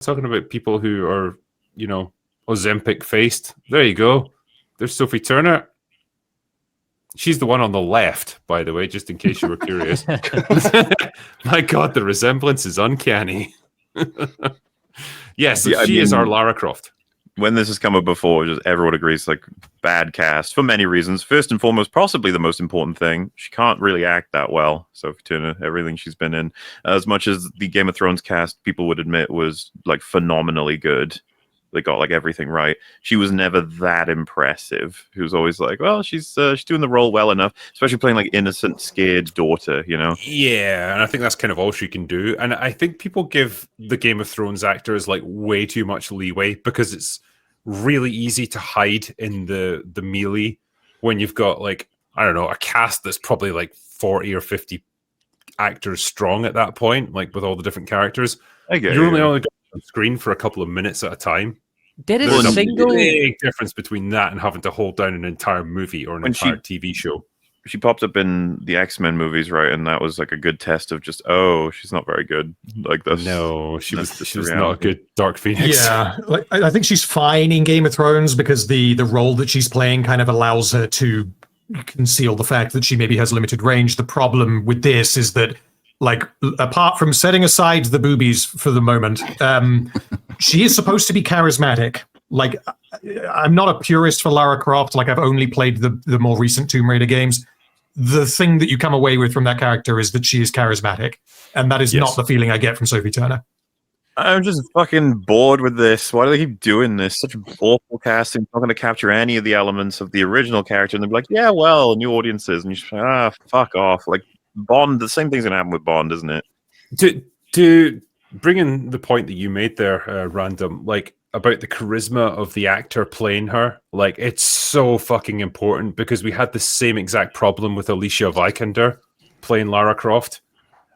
talking about people who are, Ozempic faced. There you go. There's Sophie Turner. She's the one on the left, by the way, just in case you were curious. My God, the resemblance is uncanny. Yes, she is our Lara Croft. When this has come up before, just everyone agrees, like, bad cast for many reasons. First and foremost, possibly the most important thing, she can't really act that well. Sophie Turner, everything she's been in, as much as the Game of Thrones cast, people would admit, was like phenomenally good. They got like everything right. She was never that impressive. She was always like, well, she's doing the role well enough, especially playing like innocent, scared daughter, Yeah, and I think that's kind of all she can do. And I think people give the Game of Thrones actors like way too much leeway because it's really easy to hide in the melee when you've got like, I don't know, a cast that's probably like 40 or 50 actors strong at that point, like with all the different characters. You're only got on screen for a couple of minutes at a time. There's a big difference between that and having to hold down an entire movie or an entire TV show. She popped up in the X-Men movies, right? And that was like a good test of just, she's not very good. Like this. No, she was not a good Dark Phoenix. Yeah, like I think she's fine in Game of Thrones because the role that she's playing kind of allows her to conceal the fact that she maybe has limited range. The problem with this is that, like, apart from setting aside the boobies for the moment, she is supposed to be charismatic. Like, I'm not a purist for Lara Croft. Like, I've only played the more recent Tomb Raider games. The thing that you come away with from that character is that she is charismatic. And that is not the feeling I get from Sophie Turner. I'm just fucking bored with this. Why do they keep doing this? Such awful casting. Not going to capture any of the elements of the original character. And they'll be like, yeah, well, new audiences. And you're just like, fuck off. Like, Bond, the same thing's going to happen with Bond, isn't it? To bring in the point that you made there, Random, like, about the charisma of the actor playing her, like, it's so fucking important because we had the same exact problem with Alicia Vikander playing Lara Croft.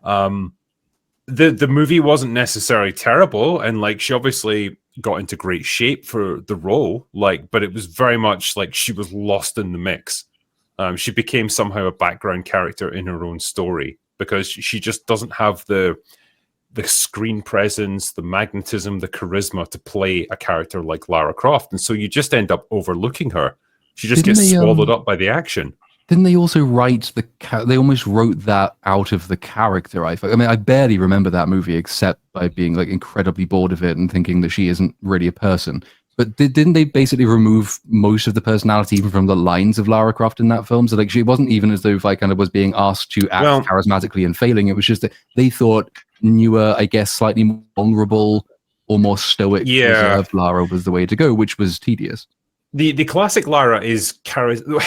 The movie wasn't necessarily terrible, and like she obviously got into great shape for the role, like, but it was very much like she was lost in the mix. She became somehow a background character in her own story because she just doesn't have the screen presence, the magnetism, the charisma to play a character like Lara Croft. And so you just end up overlooking her. She just gets swallowed up by the action. Didn't they also write they almost wrote that out of the character? I mean, I barely remember that movie except by being like incredibly bored of it and thinking that she isn't really a person. But didn't they basically remove most of the personality even from the lines of Lara Croft in that film? So like she wasn't even as though Vikander was being asked to act charismatically and failing. It was just that they thought newer, I guess, slightly more vulnerable or more stoic, reserved Lara was the way to go, which was tedious. The classic Lara is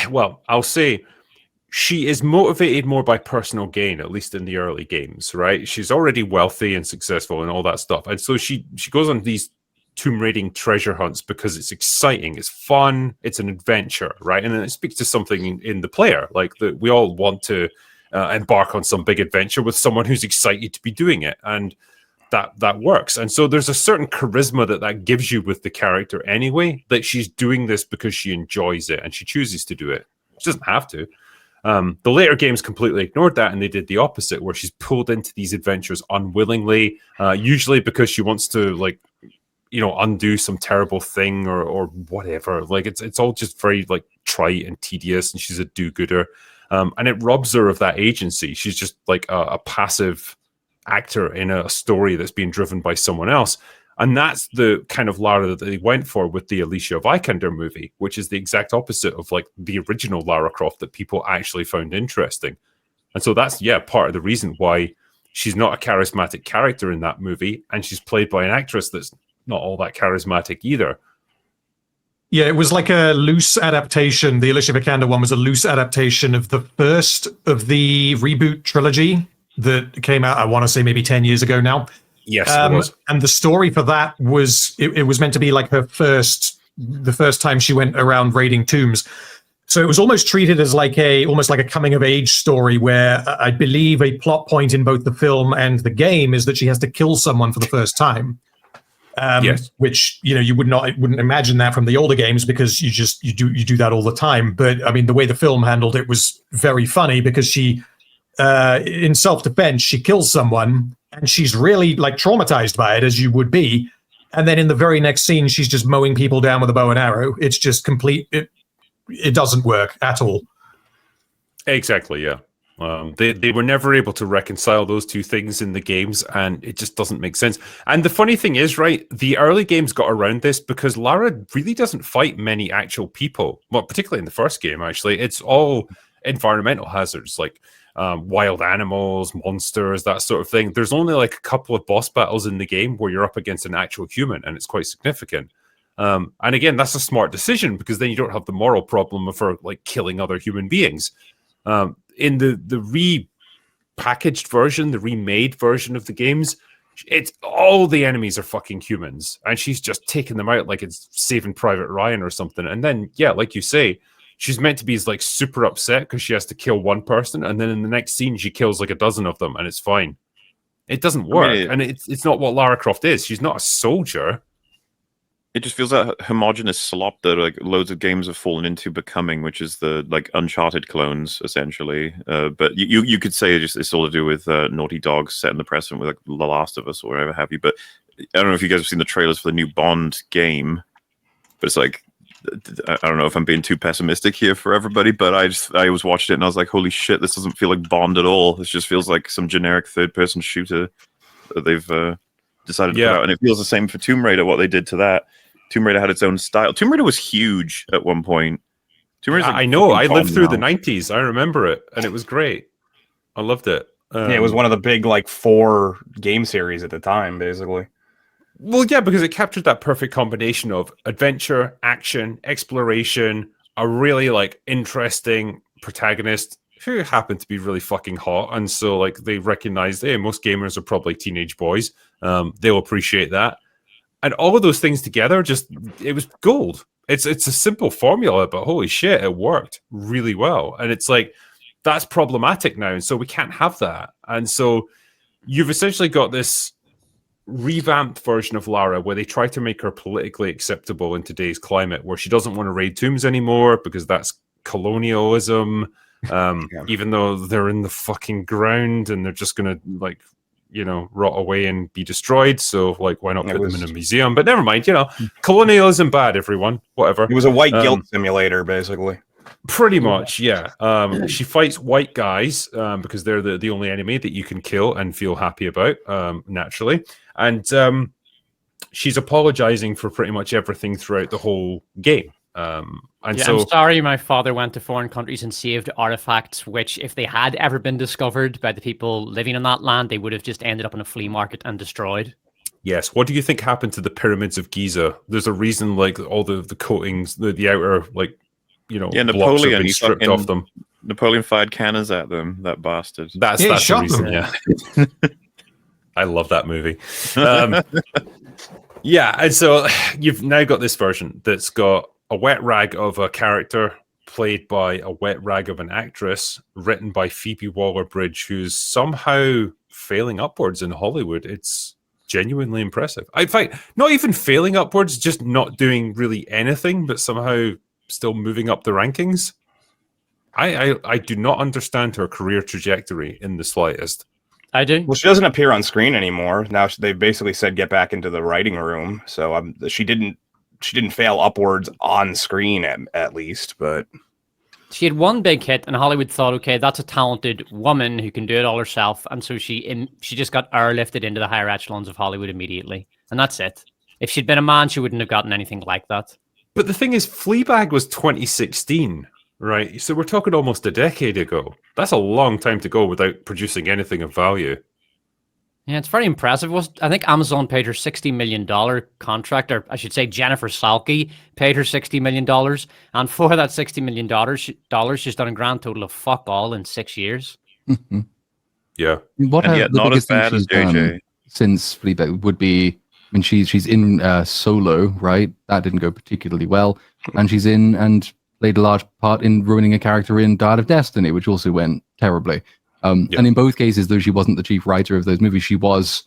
well, I'll say she is motivated more by personal gain, at least in the early games, right? She's already wealthy and successful and all that stuff. And so she goes on these tomb raiding treasure hunts because it's exciting, it's fun, it's an adventure, right? And then it speaks to something in the player, like that we all want to embark on some big adventure with someone who's excited to be doing it, and that works. And so there's a certain charisma that gives you with the character anyway, that she's doing this because she enjoys it and she chooses to do it. She doesn't have to. The later games completely ignored that, and they did the opposite, where she's pulled into these adventures unwillingly, usually because she wants to, like, undo some terrible thing or whatever. Like it's all just very like trite and tedious, and she's a do-gooder, and it robs her of that agency. She's just like a passive actor in a story that's being driven by someone else. And that's the kind of Lara that they went for with the Alicia Vikander movie, which is the exact opposite of like the original Lara Croft that people actually found interesting. And so that's part of the reason why she's not a charismatic character in that movie, and she's played by an actress that's not all that charismatic either. Yeah, it was like a loose adaptation. The Alicia Vikander one was a loose adaptation of the first of the reboot trilogy that came out, I want to say maybe 10 years ago now. Yes, it was. And the story for that was, it was meant to be like the first time she went around raiding tombs. So it was almost treated as almost like a coming of age story, where I believe a plot point in both the film and the game is that she has to kill someone for the first time. Yes. Which, you wouldn't imagine that from the older games, because you do that all the time. But I mean, the way the film handled it was very funny, because she, in self-defense, she kills someone and she's really like traumatized by it, as you would be. and then in the very next scene, she's just mowing people down with a bow and arrow. It's just complete. It doesn't work at all. Exactly, yeah. They were never able to reconcile those two things in the games, and it just doesn't make sense. And the funny thing is, right, the early games got around this because Lara really doesn't fight many actual people. Well, particularly in the first game, actually. It's all environmental hazards, like wild animals, monsters, that sort of thing. There's only like a couple of boss battles in the game where you're up against an actual human, and it's quite significant. And again, that's a smart decision because then you don't have the moral problem of her like killing other human beings. In the repackaged version, the remade version of the games, it's all the enemies are fucking humans, and she's just taking them out like it's Saving Private Ryan or something. And then, yeah, like you say, she's meant to be like super upset because she has to kill one person, and then in the next scene she kills like a dozen of them, and it's fine. It doesn't work, and it's not what Lara Croft is. She's not a soldier. It just feels like homogenous slop that like loads of games have fallen into becoming, which is the like Uncharted clones essentially. But you could say it's all to do with Naughty Dog setting the precedent with like The Last of Us or whatever have you. But I don't know if you guys have seen the trailers for the new Bond game, but it's like I don't know if I'm being too pessimistic here for everybody, but I was watching it and I was like, holy shit, this doesn't feel like Bond at all. This just feels like some generic third-person shooter that they've decided to put out, and it feels the same for Tomb Raider. What they did to that. Tomb Raider had its own style. Tomb Raider was huge at one point. Tomb Raider's like I know. I lived through now. the 90s. I remember it, and it was great. I loved it. Yeah, it was one of the big like 4 game series at the time, basically. Well, yeah, because it captured that perfect combination of adventure, action, exploration, a really like interesting protagonist who happened to be really fucking hot, and so like they recognized, hey, most gamers are probably teenage boys. They'll appreciate that. And all of those things together, it was gold. It's a simple formula, but holy shit, it worked really well. And it's like, that's problematic now. And so we can't have that. And so you've essentially got this revamped version of Lara where they try to make her politically acceptable in today's climate, where she doesn't want to raid tombs anymore because that's colonialism. Even though they're in the fucking ground and they're just going to like, rot away and be destroyed. So, like, why not put them in a museum? But never mind, colonialism bad, everyone. Whatever. It was a white guilt simulator, basically. Pretty much, yeah. She fights white guys because they're the only enemy that you can kill and feel happy about, naturally. And she's apologizing for pretty much everything throughout the whole game. I'm sorry my father went to foreign countries and saved artifacts which, if they had ever been discovered by the people living on that land, they would have just ended up in a flea market and destroyed. Yes. What do you think happened to the pyramids of Giza? There's a reason, like, all the coatings, the outer, like, blocks have Napoleon, been stripped off them. Napoleon fired cannons at them, that bastard. That's the reason, yeah. I love that movie. Yeah, and so you've now got this version that's got a wet rag of a character played by a wet rag of an actress, written by Phoebe Waller-Bridge, who's somehow failing upwards in Hollywood. It's genuinely impressive. In fact, not even failing upwards, just not doing really anything, but somehow still moving up the rankings. I do not understand her career trajectory in the slightest. I do. Well, she doesn't appear on screen anymore. Now they've basically said get back into the writing room. So she didn't fail upwards on screen at least, but she had one big hit, and Hollywood thought, okay, that's a talented woman who can do it all herself, and so she just got airlifted into the higher echelons of Hollywood immediately, and that's it. If she'd been a man, she wouldn't have gotten anything like that. But the thing is, Fleabag was 2016, right? So we're talking almost a decade ago. That's a long time to go without producing anything of value. Yeah, it's very impressive. I think Amazon paid her $60 million contract, or I should say Jennifer Salke paid her $60 million. And for that $60 million, she's done a grand total of fuck all in 6 years. Mm-hmm. Yeah. What and yet not as bad as JJ. Since Fleabag would be, she's in Solo, right? That didn't go particularly well. And she's in and played a large part in ruining a character in Dial of Destiny, which also went terribly. And in both cases, though she wasn't the chief writer of those movies, she was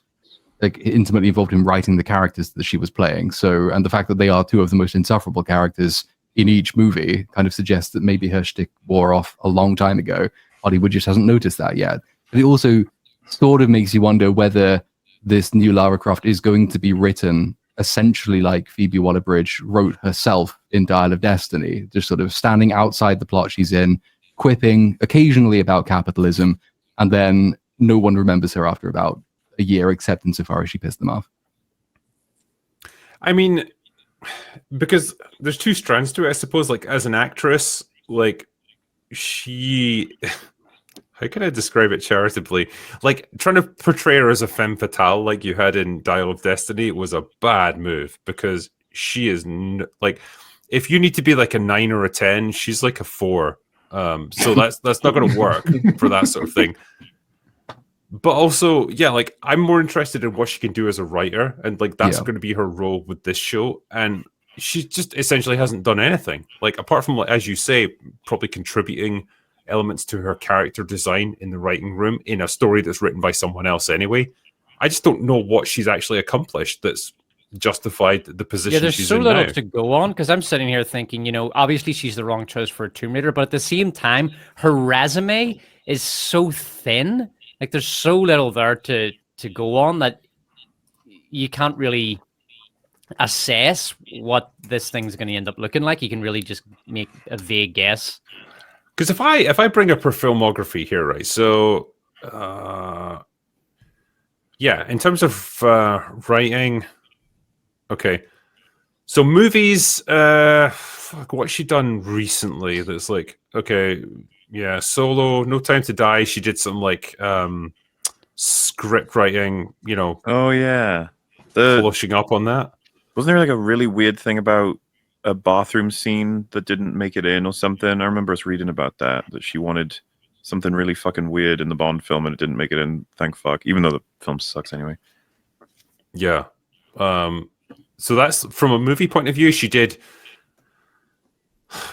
like intimately involved in writing the characters that she was playing. So, and the fact that they are two of the most insufferable characters in each movie kind of suggests that maybe her shtick wore off a long time ago. Hollywood just hasn't noticed that yet. But it also sort of makes you wonder whether this new Lara Croft is going to be written essentially like Phoebe Waller-Bridge wrote herself in Dial of Destiny, just sort of standing outside the plot she's in, quipping occasionally about capitalism, and then no one remembers her after about a year, except insofar as she pissed them off. I mean, because there's two strands to it, I suppose. Like, as an actress, like, she... How can I describe it charitably? Like, trying to portray her as a femme fatale like you had in Dial of Destiny was a bad move, because she is like, if you need to be like a 9 or a 10, she's like a 4. So that's not going to work for that sort of thing. But also, yeah, like, I'm more interested in what she can do as a writer, and like that's going to be her role with this show. And she just essentially hasn't done anything, like, apart from, like, as you say, probably contributing elements to her character design in the writing room in a story that's written by someone else anyway. I just don't know what she's actually accomplished that's justified the position Yeah, there's she's so in little now. to go on, because I'm sitting here thinking, you know, obviously she's the wrong choice for a Tomb Raider, but at the same time, her resume is so thin. Like, there's so little there to go on that you can't really assess what this thing's going to end up looking like. You can really just make a vague guess. Because if I bring up her filmography here, right? So, yeah, in terms of writing, okay. So movies, what's she done recently? That's like, okay, yeah, Solo, No Time to Die. She did some like script writing, you know. Oh yeah, polishing up on that. Wasn't there like a really weird thing about a bathroom scene that didn't make it in or something? I remember us reading about that she wanted something really fucking weird in the Bond film and it didn't make it in. Thank fuck. Even though the film sucks anyway. Yeah. So that's from a movie point of view. She did.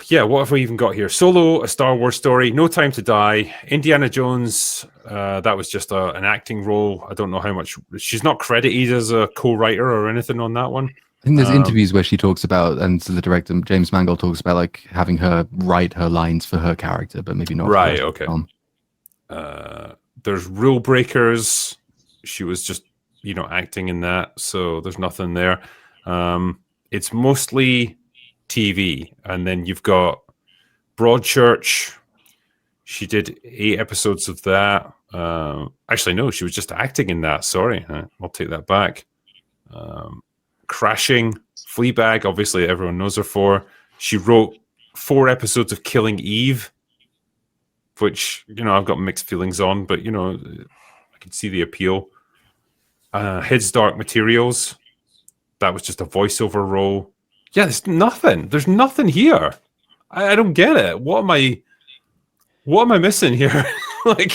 Yeah, what have we even got here? Solo, A Star Wars Story, No Time to Die, Indiana Jones. That was just an acting role. I don't know how much. She's not credited as a co-writer or anything on that one. I think there's interviews where she talks about, and so the director James Mangold talks about, like, having her write her lines for her character, but maybe not. Right. Okay. There's Rule Breakers. She was just, you know, acting in that, so there's nothing there. It's mostly TV, and then you've got Broadchurch. She did 8 episodes of that. Actually, no, she was just acting in that. Sorry, I'll take that back. Crashing, Fleabag, obviously everyone knows her for. She wrote 4 episodes of Killing Eve, which, you know, I've got mixed feelings on, but, you know, I can see the appeal. His Dark Materials, that was just a voiceover role. Yeah, there's nothing. There's nothing here. I don't get it. What am I missing here? Like,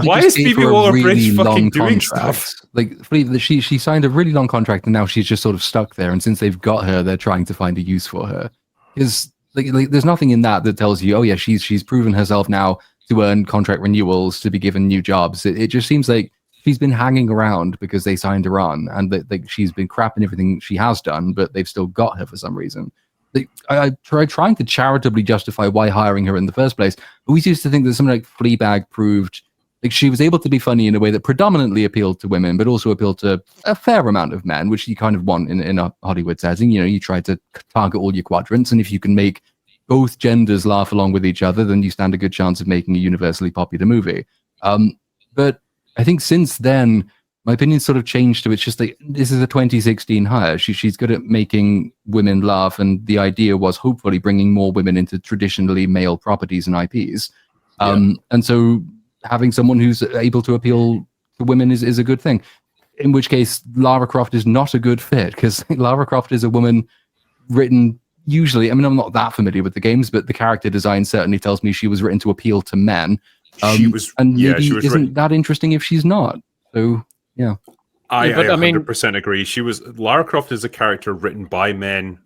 why is Phoebe Waller-Bridge fucking doing stuff? Like, she signed a really long contract, and now she's just sort of stuck there. And since they've got her, they're trying to find a use for her. Because like there's nothing in that tells you, oh yeah, she's proven herself now to earn contract renewals, to be given new jobs. It just seems like she's been hanging around because they signed her on, and that she's been crap in everything she has done, but they've still got her for some reason. I tried trying to charitably justify why hiring her in the first place. We used to think that something like Fleabag proved, like, she was able to be funny in a way that predominantly appealed to women, but also appealed to a fair amount of men, which you kind of want in a Hollywood setting. You know, you try to target all your quadrants, and if you can make both genders laugh along with each other, then you stand a good chance of making a universally popular movie. But I think since then, my opinion sort of changed to, it's just like, this is a 2016 hire. She's good at making women laugh, and the idea was hopefully bringing more women into traditionally male properties and IPs. And so having someone who's able to appeal to women is a good thing. In which case, Lara Croft is not a good fit, because Lara Croft is a woman written usually, I mean, I'm not that familiar with the games, but the character design certainly tells me she was written to appeal to men. Maybe isn't that interesting if she's not. So yeah, I 100% agree. Lara Croft is a character written by men,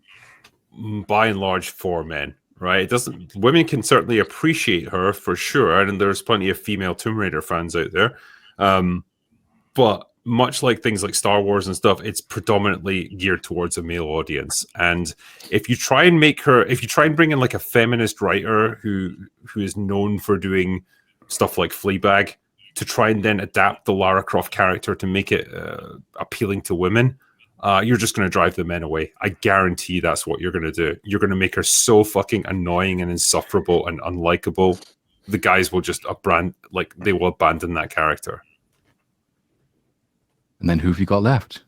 by and large for men, right? Women can certainly appreciate her for sure, and there's plenty of female Tomb Raider fans out there. But much like things like Star Wars and stuff, it's predominantly geared towards a male audience. And if you try and bring in like a feminist writer who is known for doing stuff like Fleabag, to try and then adapt the Lara Croft character to make it appealing to women, you're just going to drive the men away. I guarantee that's what you're going to do. You're going to make her so fucking annoying and insufferable and unlikable. The guys will just they will abandon that character. And then who have you got left?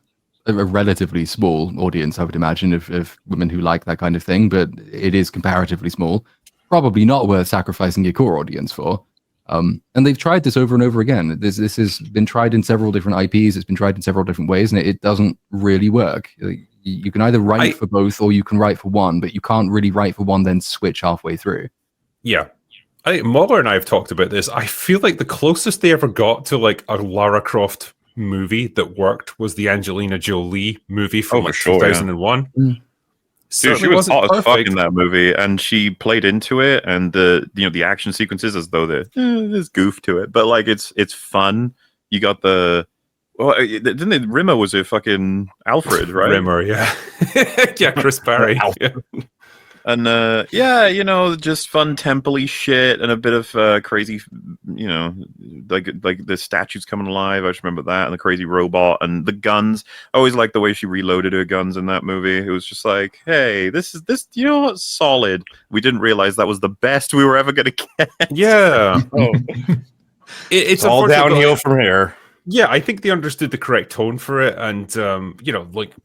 A relatively small audience, I would imagine, of women who like that kind of thing, but it is comparatively small. Probably not worth sacrificing your core audience for. And they've tried this over and over again. This has been tried in several different IPs. It's been tried in several different ways, and it doesn't really work. You can either write for both, or you can write for one, but you can't really write for one then switch halfway through. Yeah. I think Muller and I have talked about this. I feel like the closest they ever got to like a Lara Croft movie that worked was the Angelina Jolie movie from 2001. Yeah. Dude, she was hot as fuck in that movie, and she played into it, and the action sequences as though there's goof to it, but like it's fun. You got Rimmer was a fucking Alfred, right? Rimmer, yeah. Yeah, Chris Barry. Yeah. And just fun temple-y shit and a bit of crazy, like the statues coming alive. I just remember that, and the crazy robot and the guns. I always liked the way she reloaded her guns in that movie. It was just like, hey, this solid. We didn't realize that was the best we were ever gonna get. Yeah. It's all downhill from here. Yeah, I think they understood the correct tone for it, and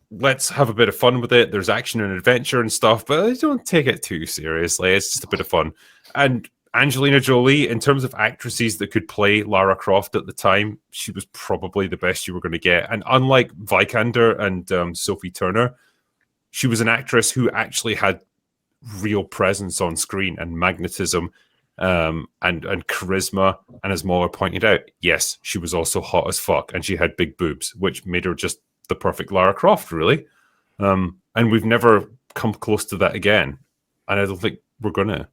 let's have a bit of fun with it. There's action and adventure and stuff, but don't take it too seriously. It's just a bit of fun. And Angelina Jolie, in terms of actresses that could play Lara Croft at the time, she was probably the best you were going to get. And unlike Vikander and Sophie Turner, she was an actress who actually had real presence on screen and magnetism. And charisma, and as Muller pointed out, yes, she was also hot as fuck, and she had big boobs, which made her just the perfect Lara Croft, really. And we've never come close to that again, and I don't think we're gonna.